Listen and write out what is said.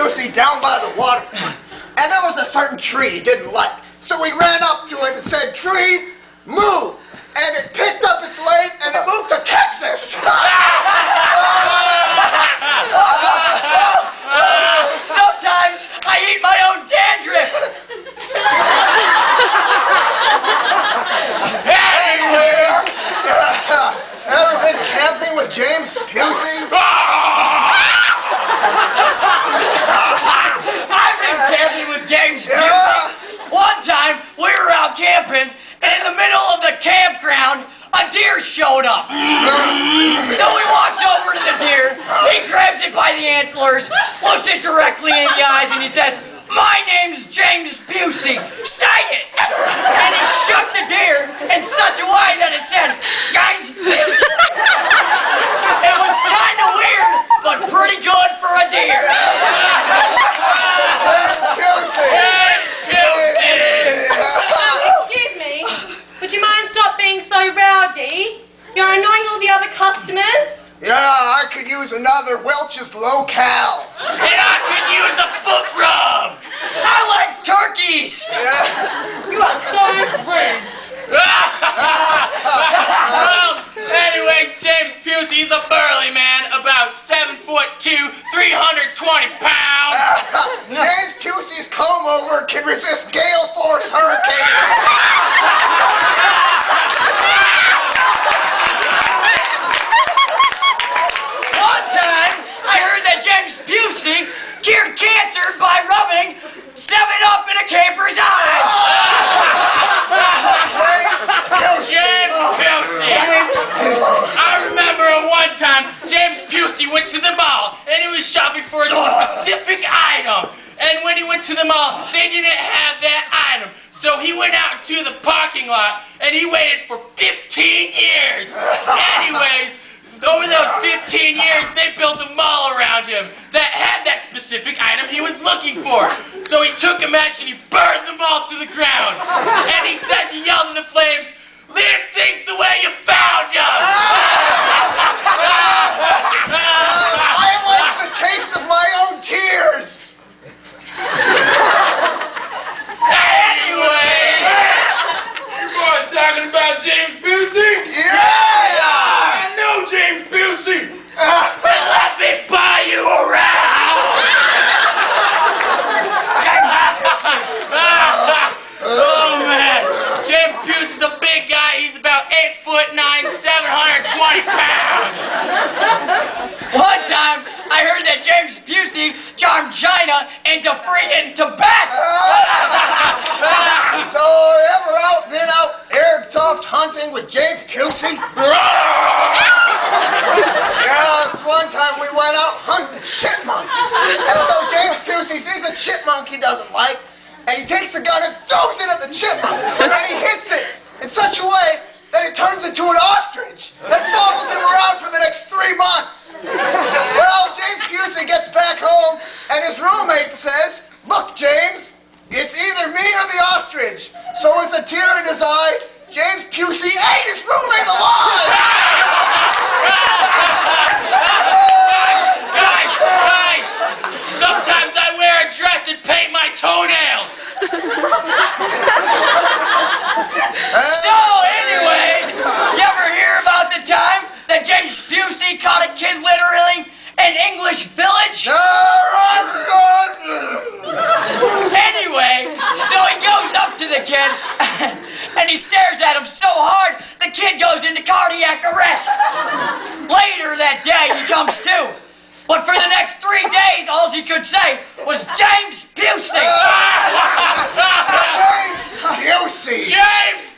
Pusey down by the waterfront, and there was a certain tree he didn't like. So he ran up to it and said, "Tree, move!" And it picked up its leg and it moved to Texas. Sometimes I eat my own dandruff. Ever been camping with James Pusey? I've been camping with James Pusey. One time we were out camping, and in the middle of the campground, a deer showed up. So we walks over to the deer, he grabs it by the antlers, looks it directly in the eyes, and he says, "My name's James Pusey, say it!" And he shook the deer in such a way that it said, "James Pusey." It was kind of weird, but pretty good for a deer. James Pusey! Excuse me, would you mind stop being so rowdy? You're annoying all the other customers. Yeah, I could use another Welch's Low-Cal. And I could use a foot rub. I like turkeys. You are so rude. Well, anyway, James Pusey's a burly man, about 7'2", 320 pounds. James Pusey's comb over can resist gale force hurricanes. One time, I heard that James Pusey cured cancer by rubbing 7-Up in a camper's eyes. James Pusey. I remember one time James Pusey went to the mall and he was shopping for a specific item. And when he went to the mall, they didn't have that item. So he went out to the parking lot and he waited for 15 years. Anyways, over those 15 years, they built a mall around him that had that specific item he was looking for. So he took a match and he burned them all to the ground. And he said, he yelled in the flames, "Leave things the way you found them!" I like the taste of my own tears. Anyway, you boys talking about James Pusey? Yeah! I know James Pusey. Let me buy you around. Oh man, James Pusey's a big guy. He's about 8'9", 720 pounds. One time, I heard that James Pusey charmed China into freeing Tibet. So, ever been out airsoft hunting with James Pusey? Yeah, this one time we went out hunting chipmunks. And so James Pusey sees a chipmunk he doesn't like, and he takes the gun and throws it at the chipmunk. And he hits it in such a way that it turns into an ostrich that follows him around for the next 3 months. Well, James Pusey gets back home, and his roommate says, "Look, James, it's either me or the ostrich." So with a tear in his eye, James Pusey ate his roommate alive! Guys, sometimes I wear a dress and paint my toenails. So anyway, you ever hear about the time that James Pusey caught a kid littering an English village? Anyway, so he goes up to the kid and he stares at him so hard the kid goes into cardiac arrest. Later that day he comes to, but for the next 3 days all he could say was James Pusey. James Pusey! James